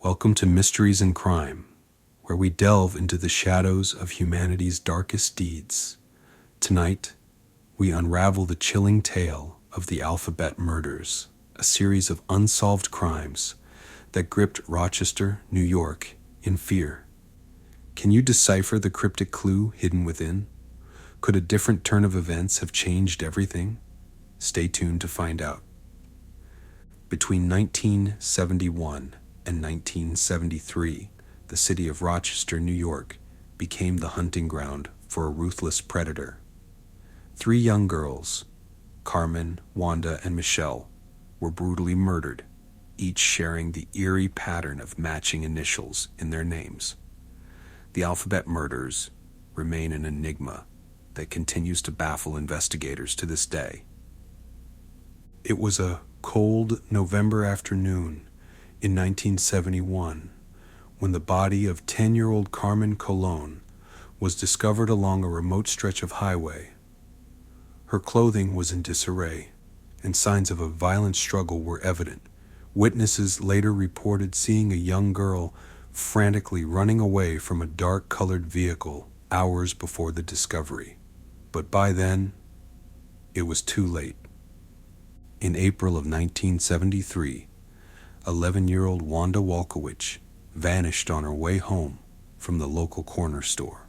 Welcome to Mysteries and Crime, where we delve into the shadows of humanity's darkest deeds. Tonight, we unravel the chilling tale of the Alphabet Murders, a series of unsolved crimes that gripped Rochester, New York, in fear. Can you decipher the cryptic clue hidden within? Could a different turn of events have changed everything? Stay tuned to find out. Between 1971 and 1973, the city of Rochester, New York, became the hunting ground for a ruthless predator. 3 young girls, Carmen, Wanda, and Michelle, were brutally murdered, each sharing the eerie pattern of matching initials in their names. The Alphabet Murders remain an enigma that continues to baffle investigators to this day. It was a cold November afternoon in 1971 when the body of 10-year-old Carmen was discovered along a remote stretch of highway. Her clothing was in disarray, and signs of a violent struggle were evident. Witnesses later reported seeing a young girl frantically running away from a dark-colored vehicle hours before the discovery. But by then, it was too late. In April of 1973, 11-year-old Wanda vanished on her way home from the local corner store.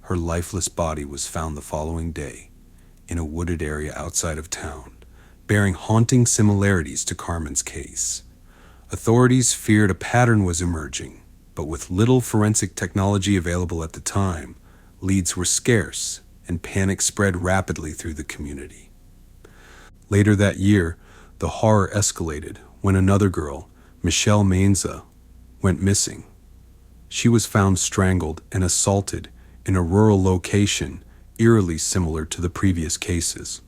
Her lifeless body was found the following day in a wooded area outside of town, bearing haunting similarities to Carmen's case. Authorities feared a pattern was emerging, but with little forensic technology available at the time, leads were scarce and panic spread rapidly through the community. Later that year, the horror escalated when another girl, Michelle Manza, went missing. She was found strangled and assaulted in a rural location eerily similar to the previous cases.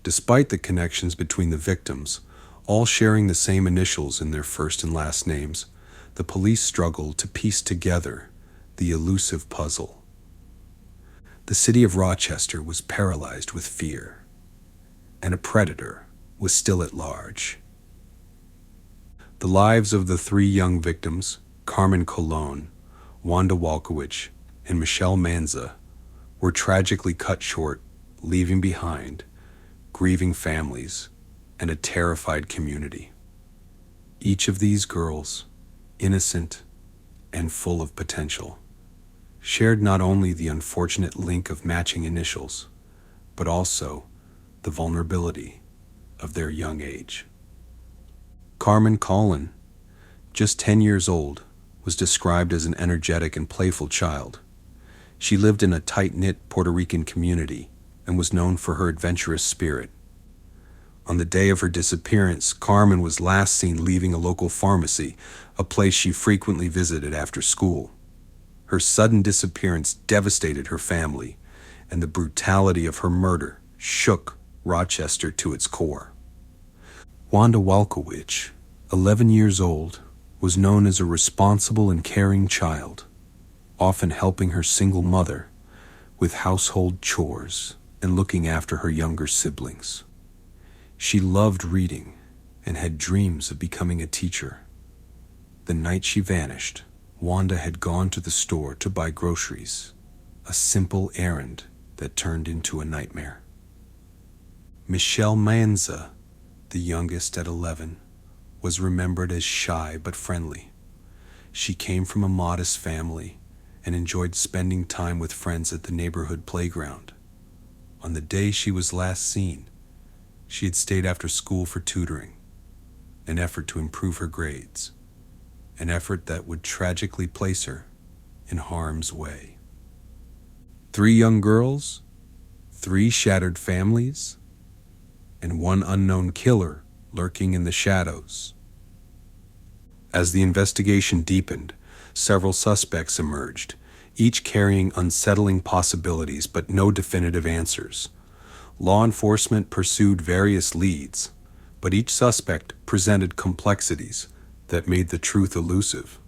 Despite the connections between the victims, all sharing the same initials in their first and last names, the police struggled to piece together the elusive puzzle. The city of Rochester was paralyzed with fear, and a predator was still at large. The lives of the 3 young victims, Carmen, Wanda, and Michelle Manza, were tragically cut short, leaving behind grieving families and a terrified community. Each of these girls, innocent and full of potential, shared not only the unfortunate link of matching initials, but also the vulnerability of their young age. Carmen, just 10 years old, was described as an energetic and playful child. She lived in a tight-knit Puerto Rican community and was known for her adventurous spirit. On the day of her disappearance, Carmen was last seen leaving a local pharmacy, a place she frequently visited after school. Her sudden disappearance devastated her family, and the brutality of her murder shook Rochester to its core. Wanda, 11 years old, was known as a responsible and caring child, often helping her single mother with household chores and looking after her younger siblings. She loved reading and had dreams of becoming a teacher. The night she vanished, Wanda had gone to the store to buy groceries, a simple errand that turned into a nightmare. Michelle Manza, the youngest at 11, was remembered as shy but friendly. She came from a modest family and enjoyed spending time with friends at the neighborhood playground. On the day she was last seen, she had stayed after school for tutoring, an effort to improve her grades, an effort that would tragically place her in harm's way. 3 young girls, 3 shattered families, and 1 unknown killer lurking in the shadows. As the investigation deepened, several suspects emerged, each carrying unsettling possibilities but no definitive answers. Law enforcement pursued various leads, but each suspect presented complexities that made the truth elusive.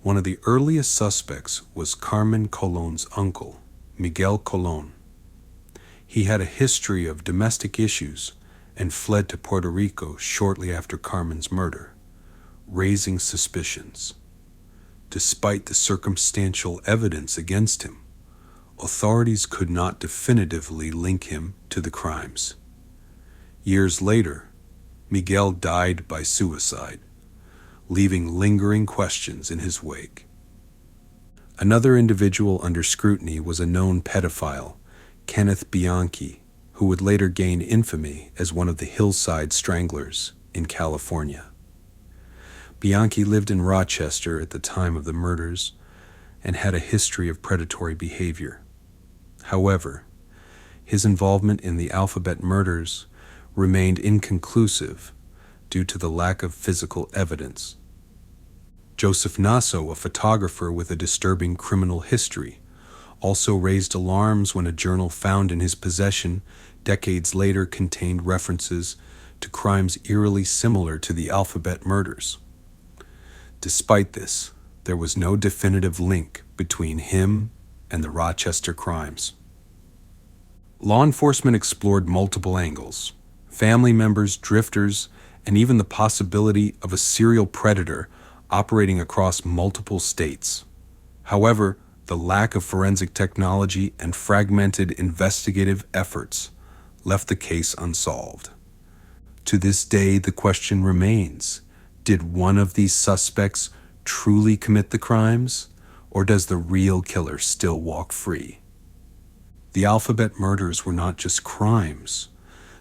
One of the earliest suspects was Carmen's uncle, Miguel Colon. He had a history of domestic issues and fled to Puerto Rico shortly after Carmen's murder. raising suspicions. Despite the circumstantial evidence against him, authorities could not definitively link him to the crimes. Years later, Miguel died by suicide, leaving lingering questions in his wake. Another individual under scrutiny was a known pedophile, Kenneth Bianchi, who would later gain infamy as one of the Hillside Stranglers in California. Bianchi lived in Rochester at the time of the murders and had a history of predatory behavior. However, his involvement in the Alphabet murders remained inconclusive due to the lack of physical evidence. Joseph Nasso, a photographer with a disturbing criminal history, also raised alarms when a journal found in his possession decades later contained references to crimes eerily similar to the Alphabet murders. Despite this, there was no definitive link between him and the Rochester crimes. Law enforcement explored multiple angles: family members, drifters, and even the possibility of a serial predator operating across multiple states. However, the lack of forensic technology and fragmented investigative efforts left the case unsolved. To this day, the question remains: did one of these suspects truly commit the crimes, or does the real killer still walk free? The Alphabet murders were not just crimes.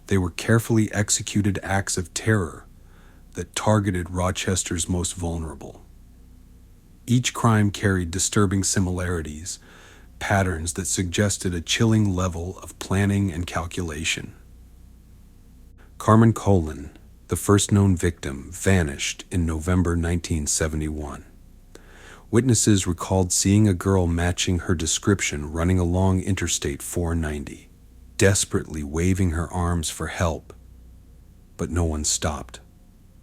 They were carefully executed acts of terror that targeted Rochester's most vulnerable. Each crime carried disturbing similarities, patterns that suggested a chilling level of planning and calculation. Carmen, the first known victim, vanished in November 1971. Witnesses recalled seeing a girl matching her description running along Interstate 490, desperately waving her arms for help, but no one stopped.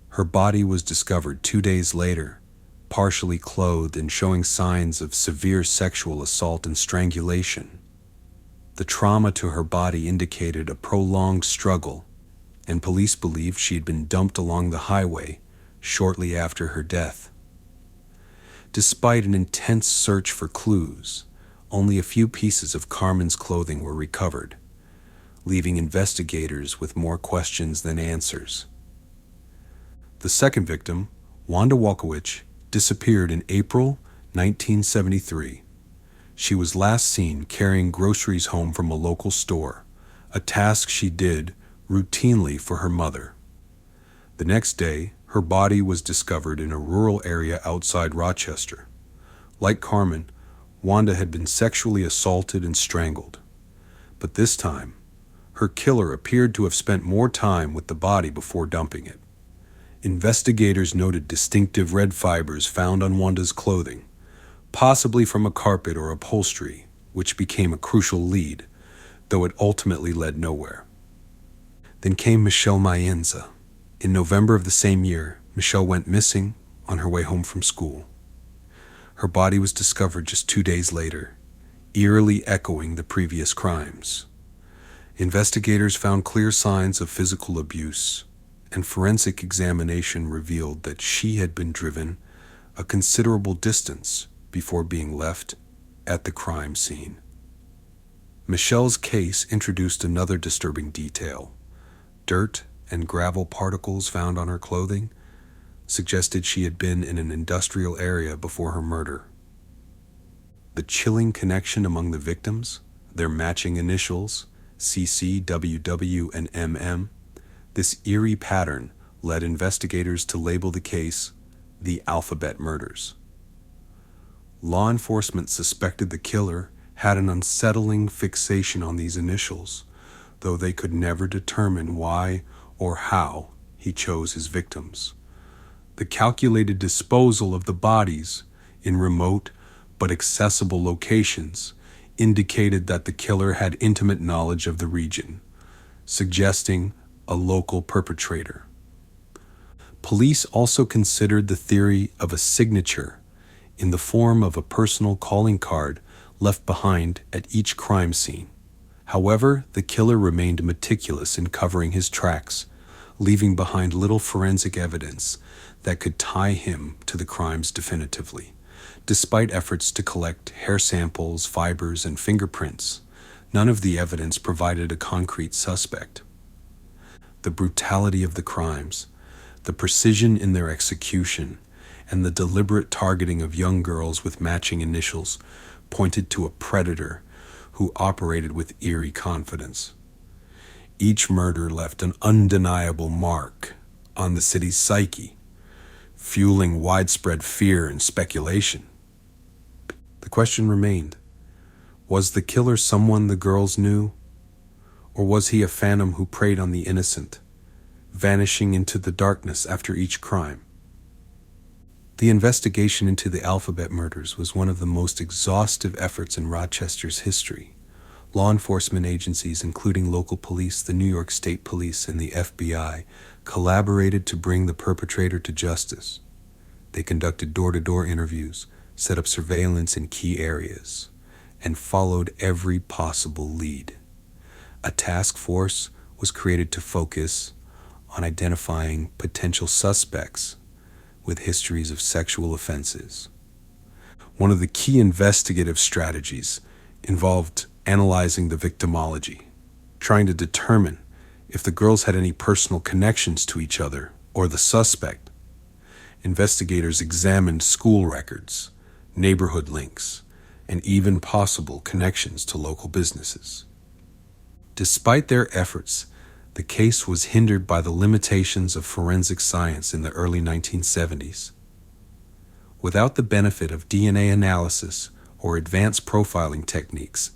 Her body was discovered 2 days later, partially clothed and showing signs of severe sexual assault and strangulation. The trauma to her body indicated a prolonged struggle, and police believed she had been dumped along the highway shortly after her death. Despite an intense search for clues, only a few pieces of Carmen's clothing were recovered, leaving investigators with more questions than answers. The second victim, Wanda, disappeared in April 1973. She was last seen carrying groceries home from a local store, a task she did routinely for her mother. The next day, her body was discovered in a rural area outside Rochester. Like Carmen, Wanda had been sexually assaulted and strangled. But this time, her killer appeared to have spent more time with the body before dumping it. Investigators noted distinctive red fibers found on Wanda's clothing, possibly from a carpet or upholstery, which became a crucial lead, though it ultimately led nowhere. Then came Michelle Mayenza. In November of the same year, Michelle went missing on her way home from school. Her body was discovered just 2 days later, eerily echoing the previous crimes. Investigators found clear signs of physical abuse, and forensic examination revealed that she had been driven a considerable distance before being left at the crime scene. Michelle's case introduced another disturbing detail. Dirt and gravel particles found on her clothing suggested she had been in an industrial area before her murder. The chilling connection among the victims, their matching initials, CC, WW, and MM, this eerie pattern led investigators to label the case the Alphabet murders. Law enforcement suspected the killer had an unsettling fixation on these initials, though they could never determine why or how he chose his victims. The calculated disposal of the bodies in remote but accessible locations indicated that the killer had intimate knowledge of the region, suggesting a local perpetrator. Police also considered the theory of a signature in the form of a personal calling card left behind at each crime scene. However, the killer remained meticulous in covering his tracks, leaving behind little forensic evidence that could tie him to the crimes definitively. Despite efforts to collect hair samples, fibers, and fingerprints, none of the evidence provided a concrete suspect. The brutality of the crimes, the precision in their execution, and the deliberate targeting of young girls with matching initials pointed to a predator who operated with eerie confidence. Each murder left an undeniable mark on the city's psyche, fueling widespread fear and speculation. The question remained, was the killer someone the girls knew? Or was he a phantom who preyed on the innocent, vanishing into the darkness after each crime? The investigation into the Alphabet murders was one of the most exhaustive efforts in Rochester's history. Law enforcement agencies, including local police, the New York State Police, and the FBI, collaborated to bring the perpetrator to justice. They conducted door-to-door interviews, set up surveillance in key areas, and followed every possible lead. A task force was created to focus on identifying potential suspects with histories of sexual offenses. One of the key investigative strategies involved analyzing the victimology, trying to determine if the girls had any personal connections to each other or the suspect. Investigators examined school records, neighborhood links, and even possible connections to local businesses. Despite their efforts, the case was hindered by the limitations of forensic science in the early 1970s. Without the benefit of DNA analysis or advanced profiling techniques,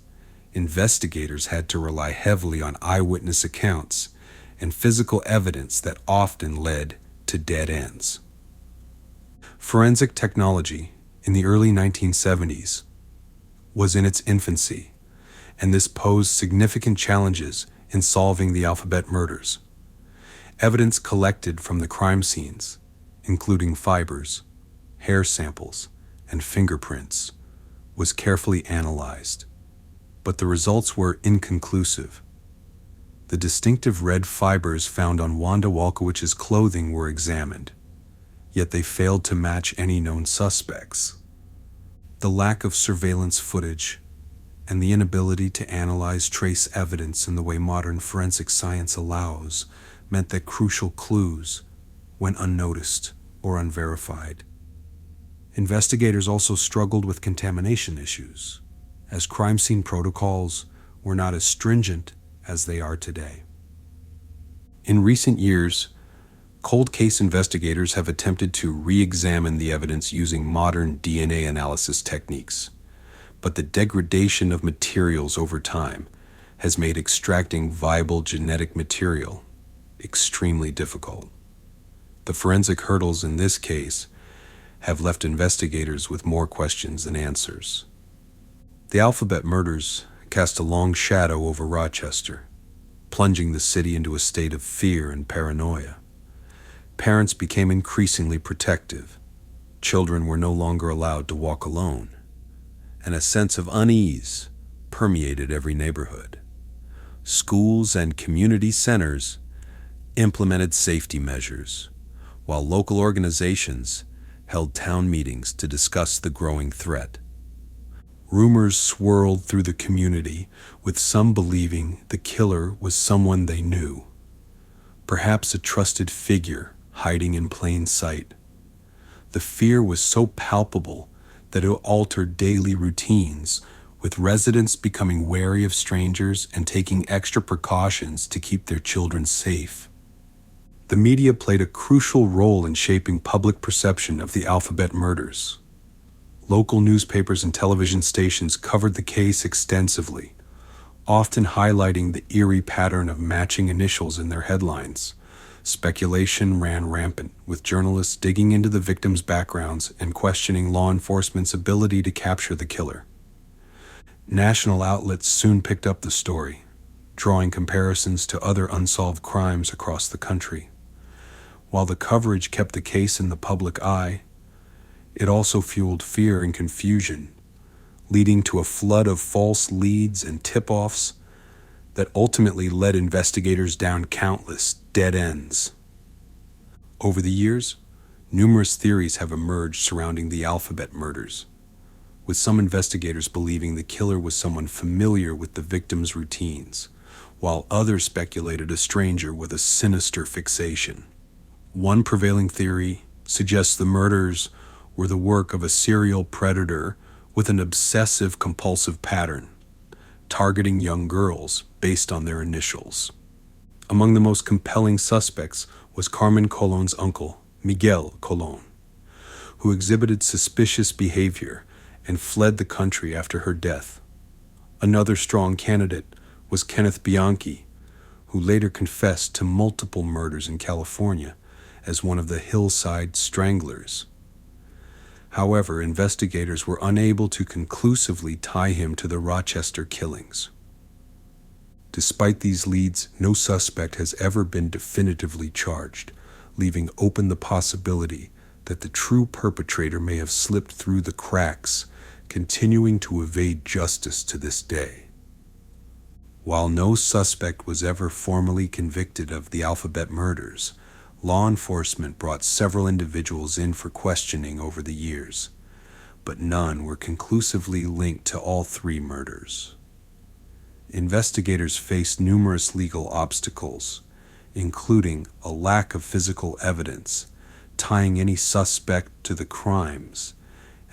investigators had to rely heavily on eyewitness accounts and physical evidence that often led to dead ends. Forensic technology in the early 1970s was in its infancy, and this posed significant challenges in solving the Alphabet murders. Evidence collected from the crime scenes, including fibers, hair samples, and fingerprints, was carefully analyzed, but the results were inconclusive. The distinctive red fibers found on Wanda Walkowicz's clothing were examined, yet they failed to match any known suspects. The lack of surveillance footage and the inability to analyze trace evidence in the way modern forensic science allows meant that crucial clues went unnoticed or unverified. Investigators also struggled with contamination issues, as crime scene protocols were not as stringent as they are today. In recent years, cold case investigators have attempted to re-examine the evidence using modern DNA analysis techniques, but the degradation of materials over time has made extracting viable genetic material extremely difficult. The forensic hurdles in this case have left investigators with more questions than answers. The Alphabet murders cast a long shadow over Rochester, plunging the city into a state of fear and paranoia. Parents became increasingly protective. Children were no longer allowed to walk alone, and a sense of unease permeated every neighborhood. Schools and community centers implemented safety measures, while local organizations held town meetings to discuss the growing threat. Rumors swirled through the community, with some believing the killer was someone they knew, perhaps a trusted figure hiding in plain sight. The fear was so palpable that it altered daily routines, with residents becoming wary of strangers and taking extra precautions to keep their children safe. The media played a crucial role in shaping public perception of the Alphabet murders. Local newspapers and television stations covered the case extensively, often highlighting the eerie pattern of matching initials in their headlines. Speculation ran rampant, with journalists digging into the victims' backgrounds and questioning law enforcement's ability to capture the killer. National outlets soon picked up the story, drawing comparisons to other unsolved crimes across the country. While the coverage kept the case in the public eye, it also fueled fear and confusion, leading to a flood of false leads and tip-offs that ultimately led investigators down countless dead ends. Over the years, Numerous theories have emerged surrounding the Alphabet murders, with some investigators believing the killer was someone familiar with the victim's routines, while others speculated a stranger with a sinister fixation. One prevailing theory suggests the murders were the work of a serial predator with an obsessive-compulsive pattern, targeting young girls based on their initials. Among the most compelling suspects was Carmen Colon's uncle, Miguel Colon, who exhibited suspicious behavior and fled the country after her death. Another strong candidate was Kenneth Bianchi, who later confessed to multiple murders in California as one of the hillside stranglers. However, investigators were unable to conclusively tie him to the Rochester killings. Despite these leads, no suspect has ever been definitively charged, leaving open the possibility that the true perpetrator may have slipped through the cracks, continuing to evade justice to this day. While no suspect was ever formally convicted of the Alphabet murders, law enforcement brought several individuals in for questioning over the years, but none were conclusively linked to all three murders. Investigators faced numerous legal obstacles, including a lack of physical evidence tying any suspect to the crimes,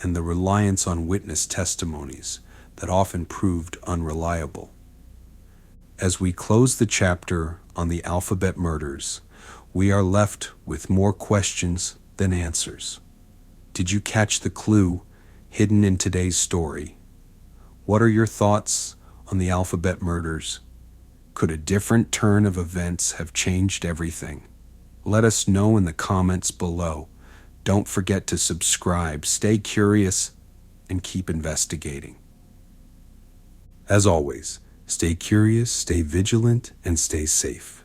and the reliance on witness testimonies that often proved unreliable. As we close the chapter on the Alphabet murders, we are left with more questions than answers. Did you catch the clue hidden in today's story? What are your thoughts on the Alphabet murders? Could a different turn of events have changed everything? Let us know in the comments below. Don't forget to subscribe, stay curious, and keep investigating. As always, stay curious, stay vigilant, and stay safe.